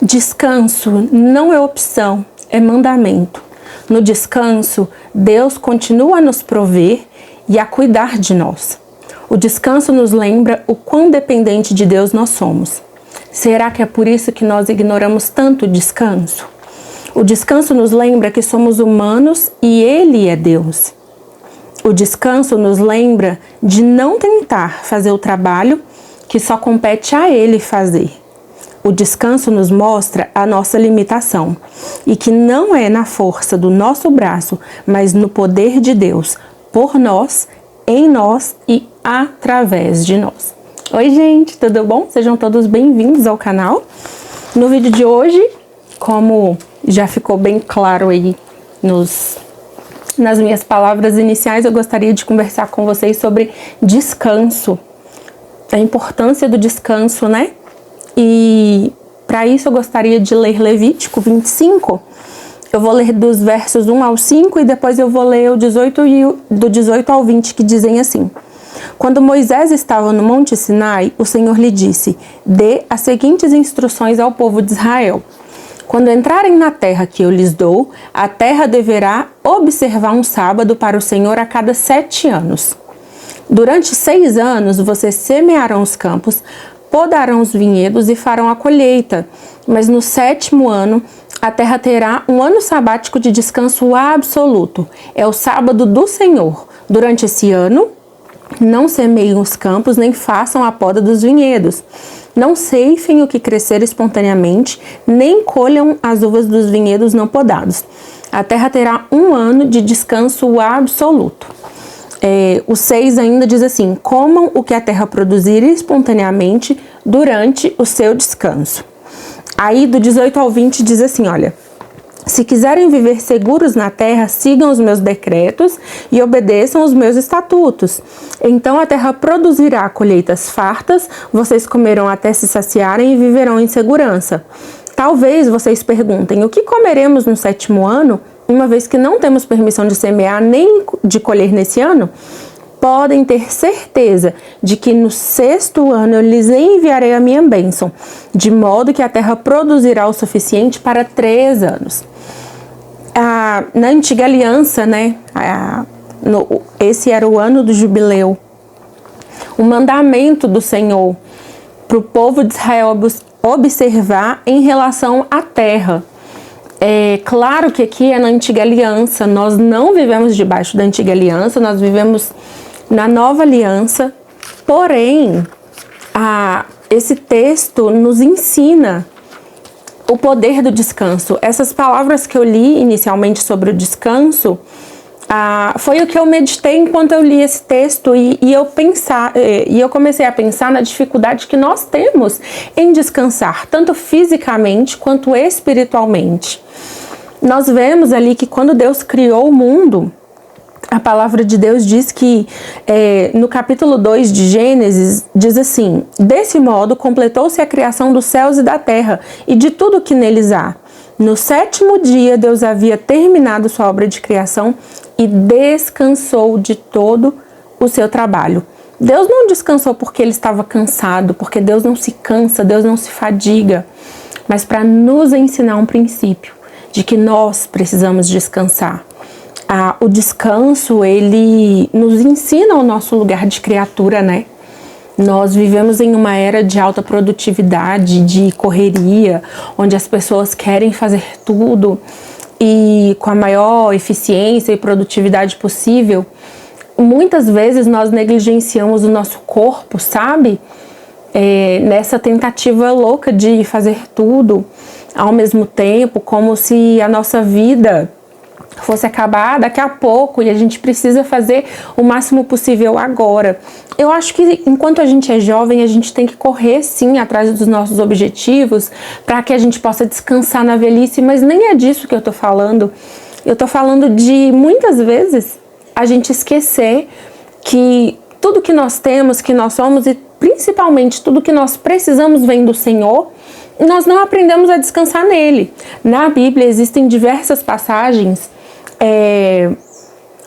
Descanso não é opção, é mandamento. No descanso, Deus continua a nos prover e a cuidar de nós. O descanso nos lembra o quão dependente de Deus nós somos. Será que é por isso que nós ignoramos tanto o descanso? O descanso nos lembra que somos humanos e Ele é Deus. O descanso nos lembra de não tentar fazer o trabalho que só compete a Ele fazer. O descanso nos mostra a nossa limitação e que não é na força do nosso braço, mas no poder de Deus, por nós, em nós e através de nós. Oi, gente, tudo bom? Sejam todos bem-vindos ao canal. No vídeo de hoje, como já ficou bem claro aí nas minhas palavras iniciais, eu gostaria de conversar com vocês sobre descanso, a importância do descanso, né? E para isso eu gostaria de ler Levítico 25. Eu vou ler dos versos 1 ao 5 e depois eu vou ler do 18 ao 20, que dizem assim: Quando Moisés estava no Monte Sinai, o Senhor lhe disse: Dê as seguintes instruções ao povo de Israel. Quando entrarem na terra que eu lhes dou, a terra deverá observar um sábado para o Senhor a cada 7 anos. Durante 6 anos vocês semearão os campos, podarão os vinhedos e farão a colheita, mas no 7º ano a terra terá um ano sabático de descanso absoluto. É o sábado do Senhor. Durante esse ano, não semeiem os campos, nem façam a poda dos vinhedos. Não ceifem o que crescer espontaneamente, nem colham as uvas dos vinhedos não podados. A terra terá um ano de descanso absoluto. O 6 ainda diz assim: comam o que a terra produzir espontaneamente durante o seu descanso. Aí do 18 ao 20 diz assim, olha: se quiserem viver seguros na terra, sigam os meus decretos e obedeçam os meus estatutos. Então a terra produzirá colheitas fartas, vocês comerão até se saciarem e viverão em segurança. Talvez vocês perguntem: o que comeremos no 7º ano? Uma vez que não temos permissão de semear nem de colher nesse ano? Podem ter certeza de que no 6º ano eu lhes enviarei a minha bênção, de modo que a terra produzirá o suficiente para 3 anos. Na antiga aliança, né, esse era o ano do jubileu. O mandamento do Senhor para o povo de Israel observar em relação à terra. É claro que aqui é na antiga aliança, nós não vivemos debaixo da antiga aliança, nós vivemos na nova aliança, porém, esse texto nos ensina o poder do descanso. Essas palavras que eu li inicialmente sobre o descanso, foi o que eu meditei enquanto eu li esse texto e eu comecei a pensar na dificuldade que nós temos em descansar, tanto fisicamente quanto espiritualmente. Nós vemos ali que quando Deus criou o mundo, a palavra de Deus diz que no capítulo 2 de Gênesis, diz assim: desse modo completou-se a criação dos céus e da terra e de tudo que neles há. No 7º dia Deus havia terminado sua obra de criação e descansou de todo o seu trabalho. Deus não descansou porque ele estava cansado, porque Deus não se cansa, Deus não se fadiga, mas para nos ensinar um princípio de que nós precisamos descansar. O descanso, ele nos ensina o nosso lugar de criatura, né? Nós vivemos em uma era de alta produtividade, de correria, onde as pessoas querem fazer tudo e com a maior eficiência e produtividade possível. Muitas vezes nós negligenciamos o nosso corpo, sabe? Nessa tentativa louca de fazer tudo ao mesmo tempo, como se a nossa vida fosse acabar daqui a pouco e a gente precisa fazer o máximo possível agora. Eu acho que enquanto a gente é jovem, a gente tem que correr sim atrás dos nossos objetivos para que a gente possa descansar na velhice, mas nem é disso que eu tô falando. Eu tô falando de muitas vezes a gente esquecer que tudo que nós temos, que nós somos e principalmente tudo que nós precisamos vem do Senhor, nós não aprendemos a descansar nele. Na Bíblia existem diversas passagens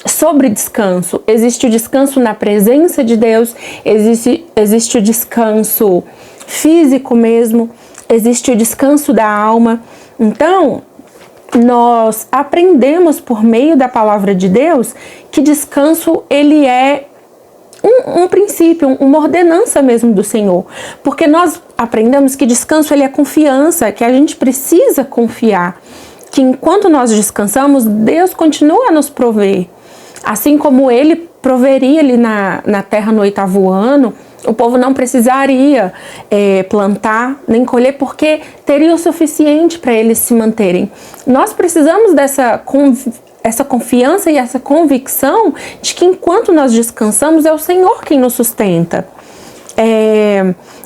sobre descanso. Existe o descanso na presença de Deus, existe o descanso físico mesmo, existe o descanso da alma. Então, nós aprendemos por meio da palavra de Deus que descanso ele é um princípio, uma ordenança mesmo do Senhor. Porque nós aprendemos que descanso ele é confiança, que a gente precisa confiar. Que enquanto nós descansamos, Deus continua a nos prover. Assim como Ele proveria ali na terra no 8º ano, o povo não precisaria plantar nem colher, porque teria o suficiente para eles se manterem. Nós precisamos dessa essa confiança e essa convicção de que enquanto nós descansamos, é o Senhor quem nos sustenta.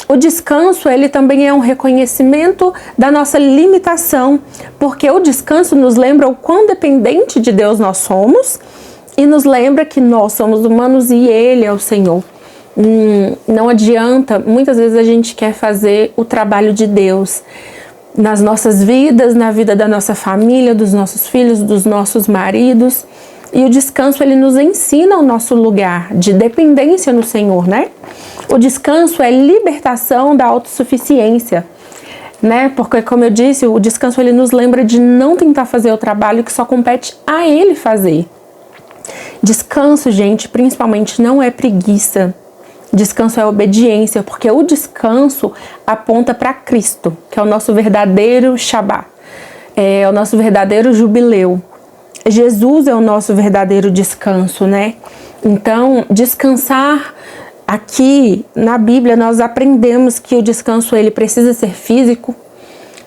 O descanso, ele também é um reconhecimento da nossa limitação, porque o descanso nos lembra o quão dependente de Deus nós somos e nos lembra que nós somos humanos e Ele é o Senhor. Não adianta, muitas vezes a gente quer fazer o trabalho de Deus nas nossas vidas, na vida da nossa família, dos nossos filhos, dos nossos maridos. E o descanso, ele nos ensina o nosso lugar de dependência no Senhor, né? O descanso é libertação da autossuficiência, né? Porque, como eu disse, o descanso, ele nos lembra de não tentar fazer o trabalho que só compete a Ele fazer. Descanso, gente, principalmente não é preguiça. Descanso é obediência, porque o descanso aponta para Cristo, que é o nosso verdadeiro Shabá, é o nosso verdadeiro jubileu. Jesus é o nosso verdadeiro descanso, né? Então, descansar aqui na Bíblia, nós aprendemos que o descanso ele precisa ser físico,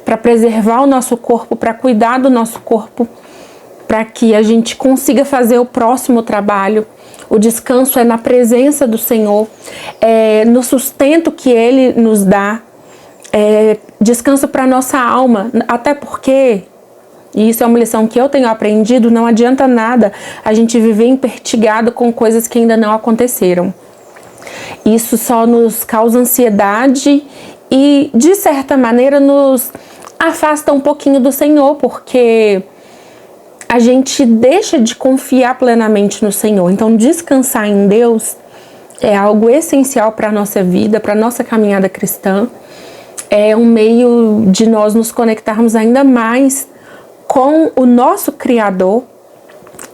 para preservar o nosso corpo, para cuidar do nosso corpo, para que a gente consiga fazer o próximo trabalho. O descanso é na presença do Senhor, no sustento que Ele nos dá, descanso para a nossa alma, até porque, e isso é uma lição que eu tenho aprendido, não adianta nada a gente viver empertigado com coisas que ainda não aconteceram. Isso só nos causa ansiedade e, de certa maneira, nos afasta um pouquinho do Senhor, porque a gente deixa de confiar plenamente no Senhor. Então, descansar em Deus é algo essencial para a nossa vida, para a nossa caminhada cristã. É um meio de nós nos conectarmos ainda mais com o nosso Criador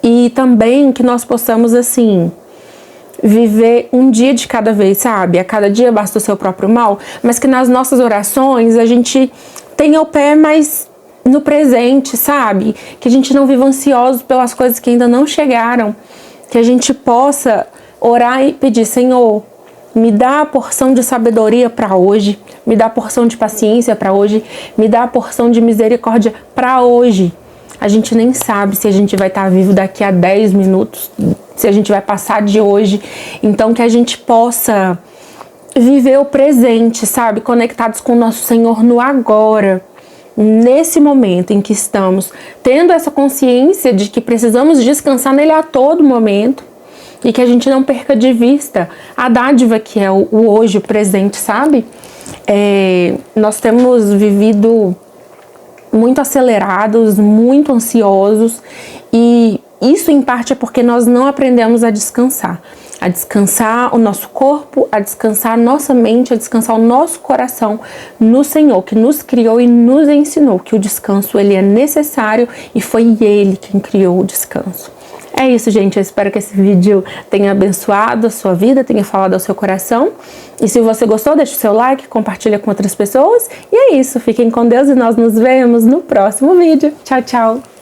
e também que nós possamos, assim, viver um dia de cada vez, sabe? A cada dia basta o seu próprio mal, mas que nas nossas orações a gente tenha o pé mais no presente, sabe? Que a gente não viva ansioso pelas coisas que ainda não chegaram, que a gente possa orar e pedir: Senhor, me dá a porção de sabedoria para hoje, me dá a porção de paciência para hoje, me dá a porção de misericórdia para hoje. A gente nem sabe se a gente vai estar vivo daqui a 10 minutos, se a gente vai passar de hoje. Então, que a gente possa viver o presente, sabe? Conectados com o nosso Senhor no agora, nesse momento em que estamos, tendo essa consciência de que precisamos descansar nele a todo momento e que a gente não perca de vista a dádiva que é o hoje, o presente, sabe? Nós temos vivido muito acelerados, muito ansiosos, e isso em parte é porque nós não aprendemos a descansar o nosso corpo, a descansar a nossa mente, a descansar o nosso coração no Senhor, que nos criou e nos ensinou que o descanso ele é necessário e foi Ele quem criou o descanso. É isso, gente. Eu espero que esse vídeo tenha abençoado a sua vida, tenha falado ao seu coração. E se você gostou, deixa o seu like, compartilha com outras pessoas. E é isso. Fiquem com Deus e nós nos vemos no próximo vídeo. Tchau, tchau!